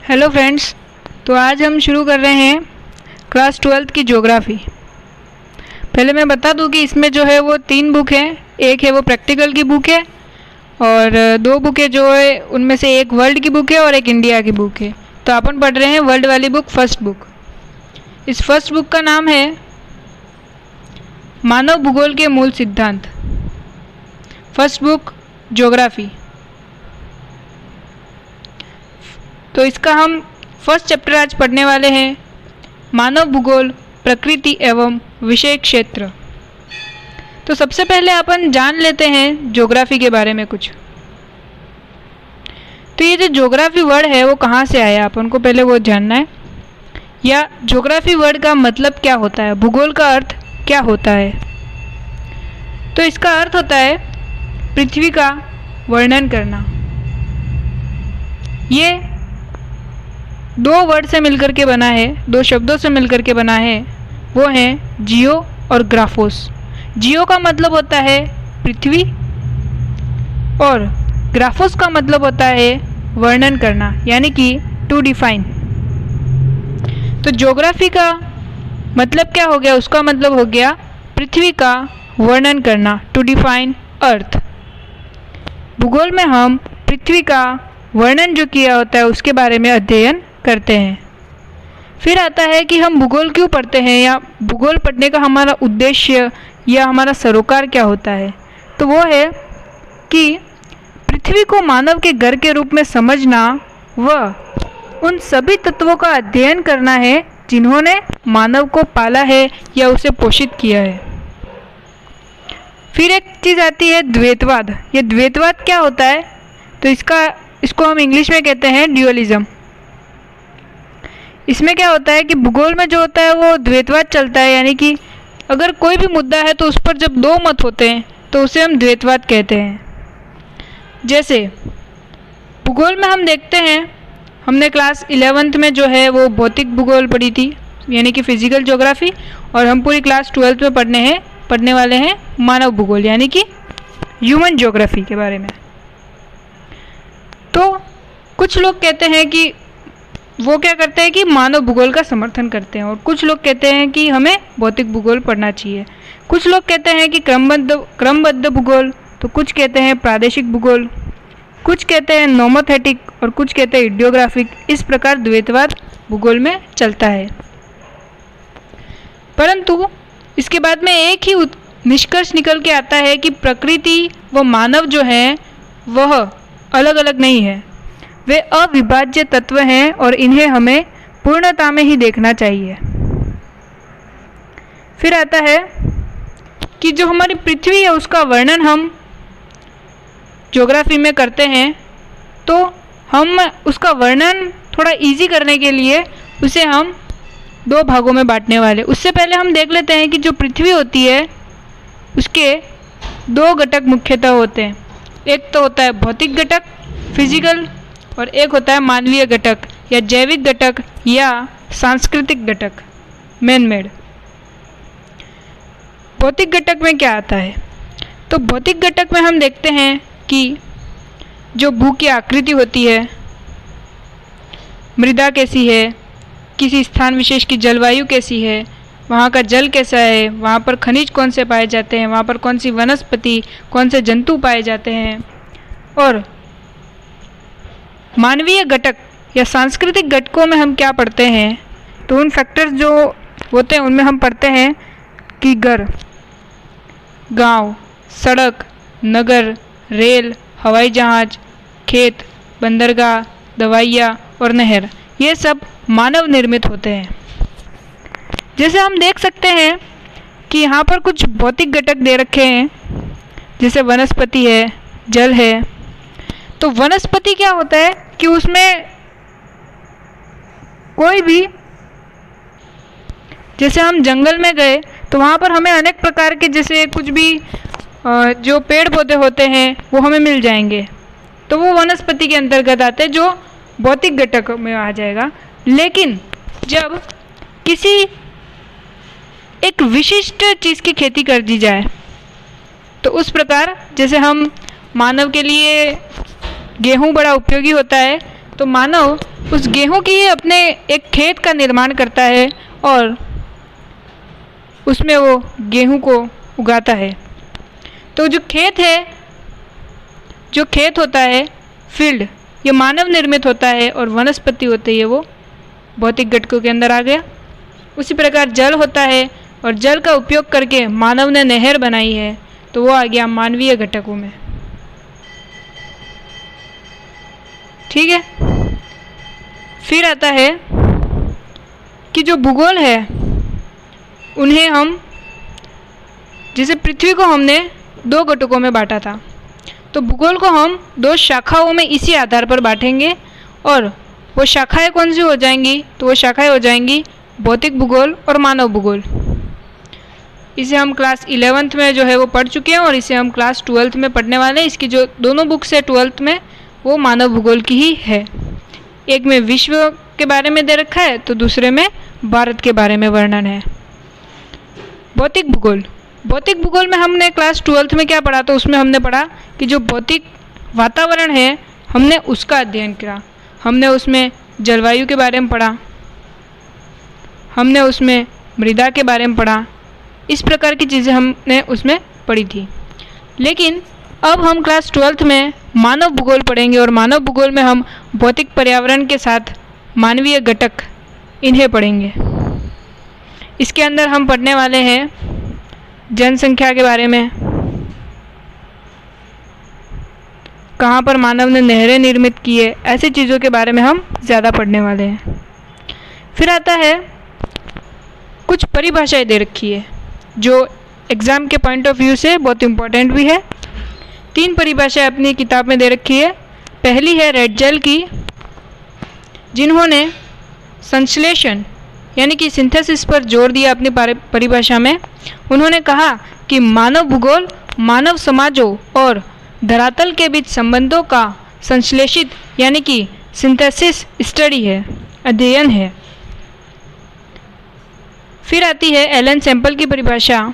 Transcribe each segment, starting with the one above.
Hello friends, तो आज हम शुरू कर रहे हैं क्लास 12th की ज्योग्राफी। पहले मैं बता दूं कि इसमें जो है वो 3 बुक हैं। एक है वो प्रैक्टिकल की बुक है और 2 बुक है जो है उनमें से एक वर्ल्ड की बुक है और एक इंडिया की बुक है। तो अपन पढ़ रहे हैं वर्ल्ड वाली बुक, फर्स्ट बुक। इस फर्स्ट बुक का नाम है मानव भूगोल के मूल सिद्धांत। First book geography. तो इसका हम फर्स्ट चैप्टर आज पढ़ने वाले हैं, मानव भूगोल, प्रकृति एवं विषय क्षेत्र। तो सबसे पहले अपन जान लेते हैं ज्योग्राफी के बारे में कुछ। तो ये जो ज्योग्राफी वर्ड है वो कहाँ से आया, अपन को पहले वो जानना है। या ज्योग्राफी वर्ड का मतलब क्या होता है, भूगोल का अर्थ क्या होता है। तो इसका अर्थ होता है पृथ्वी का वर्णन करना। ये 2 वर्ड से मिलकर के बना है, 2 शब्दों से मिलकर के बना है। वो हैं जियो और ग्राफोस। जियो का मतलब होता है पृथ्वी और ग्राफोस का मतलब होता है वर्णन करना, यानी कि टू डिफाइन। तो ज्योग्राफी का मतलब क्या हो गया, उसका मतलब हो गया पृथ्वी का वर्णन करना, टू डिफाइन अर्थ। भूगोल में हम पृथ्वी का वर्णन जो किया होता है उसके बारे में अध्ययन करते हैं। फिर आता है कि हम भूगोल क्यों पढ़ते हैं या भूगोल पढ़ने का हमारा उद्देश्य या हमारा सरोकार क्या होता है। तो वो है कि पृथ्वी को मानव के घर के रूप में समझना व उन सभी तत्वों का अध्ययन करना है जिन्होंने मानव को पाला है या उसे पोषित किया है। फिर एक चीज़ आती है द्वैतवाद। ये द्वैतवाद क्या होता है, तो इसको हम इंग्लिश में कहते हैं ड्यूअलिज्म। इसमें क्या होता है कि भूगोल में जो होता है वो द्वैतवाद चलता है, यानी कि अगर कोई भी मुद्दा है तो उस पर जब 2 मत होते हैं तो उसे हम द्वैतवाद कहते हैं। जैसे भूगोल में हम देखते हैं, हमने क्लास 11th में जो है वो भौतिक भूगोल पढ़ी थी, यानी कि फिजिकल ज्योग्राफी, और हम पूरी क्लास 12th में पढ़ने वाले हैं मानव भूगोल, यानी कि ह्यूमन ज्योग्राफी के बारे में। तो कुछ लोग कहते हैं कि वो क्या करते हैं कि मानव भूगोल का समर्थन करते हैं, और कुछ लोग कहते हैं कि हमें भौतिक भूगोल पढ़ना चाहिए। कुछ लोग कहते हैं कि क्रमबद्ध भूगोल, तो कुछ कहते हैं प्रादेशिक भूगोल, कुछ कहते हैं नोमोथेटिक और कुछ कहते हैं इडियोग्राफिक। इस प्रकार द्वैतवाद भूगोल में चलता है। परंतु इसके बाद में एक ही निष्कर्ष निकल के आता है कि प्रकृति व मानव जो हैं वह अलग अलग नहीं है, वे अविभाज्य तत्व हैं और इन्हें हमें पूर्णता में ही देखना चाहिए। फिर आता है कि जो हमारी पृथ्वी है उसका वर्णन हम ज्योग्राफी में करते हैं, तो हम उसका वर्णन थोड़ा इजी करने के लिए उसे हम 2 भागों में बांटने वाले। उससे पहले हम देख लेते हैं कि जो पृथ्वी होती है उसके 2 घटक मुख्यतः होते हैं। एक तो होता है भौतिक घटक, फिजिकल, और एक होता है मानवीय घटक या जैविक घटक या सांस्कृतिक घटक, मैन मेड। भौतिक घटक में क्या आता है, तो भौतिक घटक में हम देखते हैं कि जो भू की आकृति होती है, मृदा कैसी है, किसी स्थान विशेष की जलवायु कैसी है, वहाँ का जल कैसा है, वहाँ पर खनिज कौन से पाए जाते हैं, वहाँ पर कौन सी वनस्पति, कौन से जंतु पाए जाते हैं। और मानवीय घटक या सांस्कृतिक घटकों में हम क्या पढ़ते हैं, तो उन फैक्टर्स जो होते हैं उनमें हम पढ़ते हैं कि घर, गांव, सड़क, नगर, रेल, हवाई जहाज, खेत, बंदरगाह, दवाइयाँ और नहर, ये सब मानव निर्मित होते हैं। जैसे हम देख सकते हैं कि यहाँ पर कुछ भौतिक घटक दे रखे हैं, जैसे वनस्पति है, जल है। तो वनस्पति क्या होता है कि उसमें कोई भी, जैसे हम जंगल में गए तो वहाँ पर हमें अनेक प्रकार के, जैसे कुछ भी जो पेड़ पौधे होते हैं वो हमें मिल जाएंगे, तो वो वनस्पति के अंतर्गत आते हैं, जो भौतिक घटक में आ जाएगा। लेकिन जब किसी एक विशिष्ट चीज़ की खेती कर दी जाए, तो उस प्रकार जैसे हम मानव के लिए गेहूँ बड़ा उपयोगी होता है, तो मानव उस गेहूं की ही अपने एक खेत का निर्माण करता है और उसमें वो गेहूं को उगाता है। तो जो खेत होता है, फील्ड, ये मानव निर्मित होता है और वनस्पति होती है वो भौतिक घटकों के अंदर आ गया। उसी प्रकार जल होता है और जल का उपयोग करके मानव ने नहर बनाई है, तो वो आ गया मानवीय घटकों में। ठीक है। फिर आता है कि जो भूगोल है उन्हें हम, जैसे पृथ्वी को हमने 2 घटकों में बांटा था, तो भूगोल को हम 2 शाखाओं में इसी आधार पर बांटेंगे और वो शाखाएं कौन सी हो जाएंगी, तो वो शाखाएं हो जाएंगी भौतिक भूगोल और मानव भूगोल। इसे हम क्लास 11th में जो है वो पढ़ चुके हैं और इसे हम क्लास 12th में पढ़ने वाले हैं। इसकी जो दोनों बुक्स है 12th में वो मानव भूगोल की ही है। एक में विश्व के बारे में दे रखा है तो दूसरे में भारत के बारे में वर्णन है। भौतिक भूगोल में हमने क्लास 12th में क्या पढ़ा, तो उसमें हमने पढ़ा कि जो भौतिक वातावरण है हमने उसका अध्ययन किया। हमने उसमें जलवायु के बारे में पढ़ा, हमने उसमें मृदा के बारे में पढ़ा, इस प्रकार की चीज़ें हमने उसमें पढ़ी थी। लेकिन अब हम क्लास 12th में मानव भूगोल पढ़ेंगे और मानव भूगोल में हम भौतिक पर्यावरण के साथ मानवीय घटक इन्हें पढ़ेंगे। इसके अंदर हम पढ़ने वाले हैं जनसंख्या के बारे में, कहाँ पर मानव ने नहरें निर्मित की है, ऐसी चीज़ों के बारे में हम ज़्यादा पढ़ने वाले हैं। फिर आता है कुछ परिभाषाएं दे रखी है जो एग्ज़ाम के पॉइंट ऑफ व्यू से बहुत इम्पोर्टेंट भी है। 3 परिभाषाएं अपनी किताब में दे रखी है। पहली है रेडजेल की, जिन्होंने संश्लेषण यानी कि सिंथेसिस पर जोर दिया अपनी परिभाषा में। उन्होंने कहा कि मानव भूगोल मानव समाजों और धरातल के बीच संबंधों का संश्लेषित यानी कि सिंथेसिस स्टडी है, अध्ययन है। फिर आती है एलन सैंपल की परिभाषा।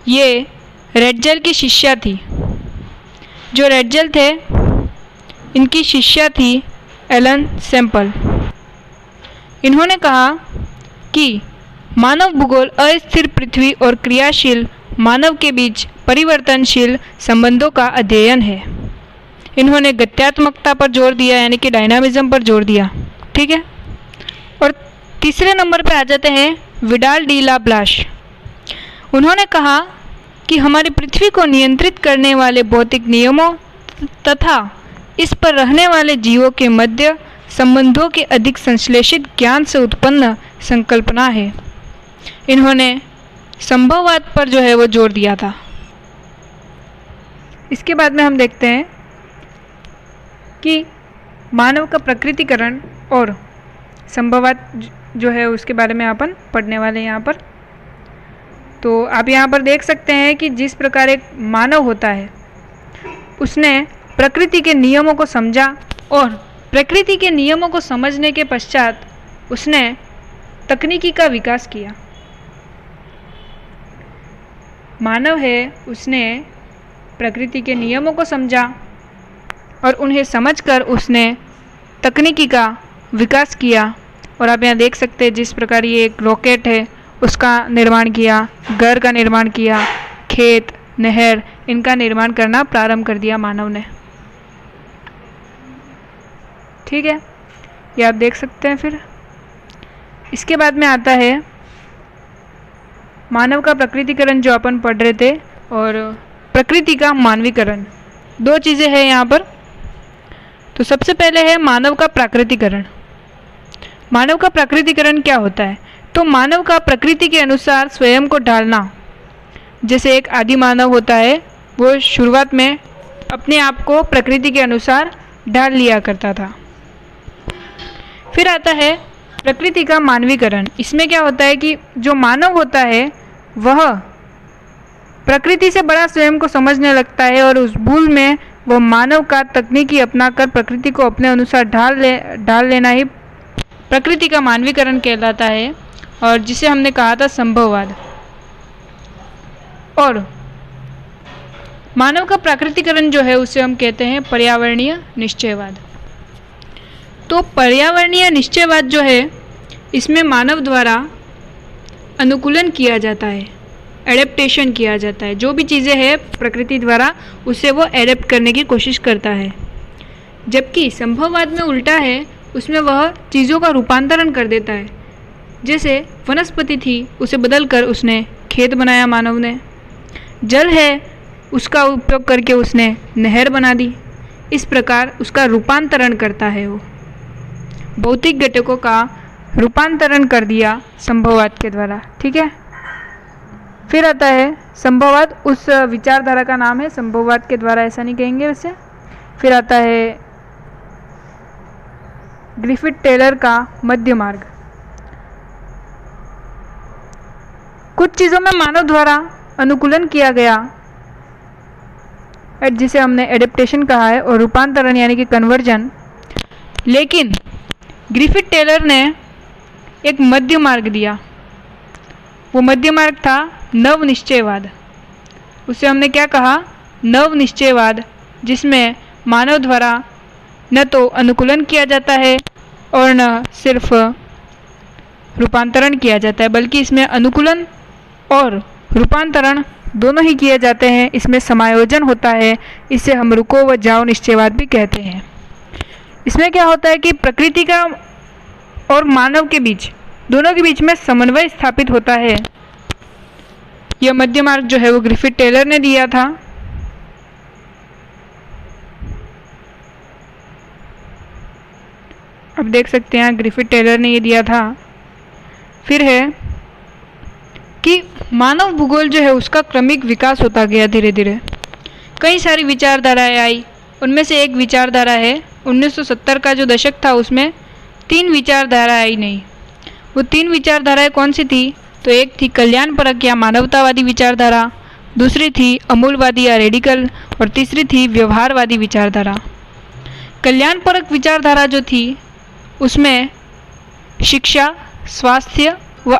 ये रेडजेल की शिष्या थी। जो रेडजेल थे इनकी शिष्या थी एलन सैंपल। इन्होंने कहा कि मानव भूगोल अस्थिर पृथ्वी और क्रियाशील मानव के बीच परिवर्तनशील संबंधों का अध्ययन है। इन्होंने गत्यात्मकता पर जोर दिया यानी कि डायनामिज्म पर जोर दिया। ठीक है। और तीसरे नंबर पे आ जाते हैं विडाल डी ला ब्लाश। उन्होंने कहा कि हमारी पृथ्वी को नियंत्रित करने वाले भौतिक नियमों तथा इस पर रहने वाले जीवों के मध्य संबंधों के अधिक संश्लेषित ज्ञान से उत्पन्न संकल्पना है। इन्होंने संभववाद पर जो है वो जोर दिया था। इसके बाद में हम देखते हैं कि मानव का प्रकृतिकरण और संभववाद जो है उसके बारे में अपन पढ़ने वाले हैं यहाँ पर। तो आप यहाँ पर देख सकते हैं कि जिस प्रकार एक मानव होता है उसने प्रकृति के नियमों को समझा और प्रकृति के नियमों को समझने के पश्चात उसने तकनीकी का विकास किया। मानव है उसने प्रकृति के नियमों को समझा और उन्हें समझकर उसने तकनीकी का विकास किया। और आप यहाँ देख सकते हैं जिस प्रकार ये एक रॉकेट है उसका निर्माण किया, घर का निर्माण किया, खेत, नहर, इनका निर्माण करना प्रारंभ कर दिया मानव ने। ठीक है, ये आप देख सकते हैं। फिर इसके बाद में आता है मानव का प्रकृतिकरण जो अपन पढ़ रहे थे और प्रकृति का मानवीकरण। 2 चीज़ें हैं यहाँ पर। तो सबसे पहले है मानव का प्राकृतिकरण। मानव का प्राकृतिकरण क्या होता है? तो मानव का प्रकृति के अनुसार स्वयं को ढालना। जैसे एक आदि मानव होता है वो शुरुआत में अपने आप को प्रकृति के अनुसार ढाल लिया करता था। फिर आता है प्रकृति का मानवीकरण। इसमें क्या होता है कि जो मानव होता है वह प्रकृति से बड़ा स्वयं को समझने लगता है और उस भूल में वह मानव का तकनीकी अपनाकर प्रकृति को अपने अनुसार ढाल लेना ही प्रकृति का मानवीकरण कहलाता है, और जिसे हमने कहा था संभववाद। और मानव का प्राकृतिकरण जो है उसे हम कहते हैं पर्यावरणीय निश्चयवाद। तो पर्यावरणीय निश्चयवाद जो है इसमें मानव द्वारा अनुकूलन किया जाता है, एडेप्टेशन किया जाता है। जो भी चीज़ें हैं प्रकृति द्वारा उसे वो एडेप्ट करने की कोशिश करता है। जबकि संभववाद में उल्टा है, उसमें वह चीज़ों का रूपांतरण कर देता है। जैसे वनस्पति थी, उसे बदलकर उसने खेत बनाया मानव ने। जल है, उसका उपयोग करके उसने नहर बना दी। इस प्रकार उसका रूपांतरण करता है वो। भौतिक घटकों का रूपांतरण कर दिया संभववाद के द्वारा। ठीक है। फिर आता है संभववाद, उस विचारधारा का नाम है संभववाद के द्वारा, ऐसा नहीं कहेंगे वैसे। फिर आता है ग्रिफिथ टेलर का मध्य मार्ग। कुछ चीज़ों में मानव द्वारा अनुकूलन किया गया, जिसे हमने एडेप्टेशन कहा है, और रूपांतरण यानी कि कन्वर्जन। लेकिन ग्रिफिथ टेलर ने एक मध्य मार्ग दिया। वो मध्य मार्ग था नव निश्चयवाद। उसे हमने क्या कहा? नव निश्चयवाद, जिसमें मानव द्वारा न तो अनुकूलन किया जाता है और न सिर्फ रूपांतरण किया जाता है, बल्कि इसमें अनुकूलन और रूपांतरण दोनों ही किए जाते हैं। इसमें समायोजन होता है। इसे हम रुको व जाओ निश्चयवाद भी कहते हैं। इसमें क्या होता है कि प्रकृति का और मानव के बीच, दोनों के बीच में समन्वय स्थापित होता है। यह मध्य मार्ग जो है वो ग्रिफिथ टेलर ने दिया था। अब देख सकते हैं ग्रिफिथ टेलर ने ये दिया था। फिर है कि मानव भूगोल जो है उसका क्रमिक विकास होता गया धीरे धीरे। कई सारी विचारधाराएं आई। उनमें से एक विचारधारा है 1970 का जो दशक था, उसमें 3 विचारधारा आई नहीं। वो 3 विचारधाराएं कौन सी थी? तो एक थी कल्याणपरक या मानवतावादी विचारधारा, दूसरी थी अमूलवादी या रेडिकल, और तीसरी थी व्यवहारवादी विचारधारा। कल्याणपरक विचारधारा जो थी उसमें शिक्षा, स्वास्थ्य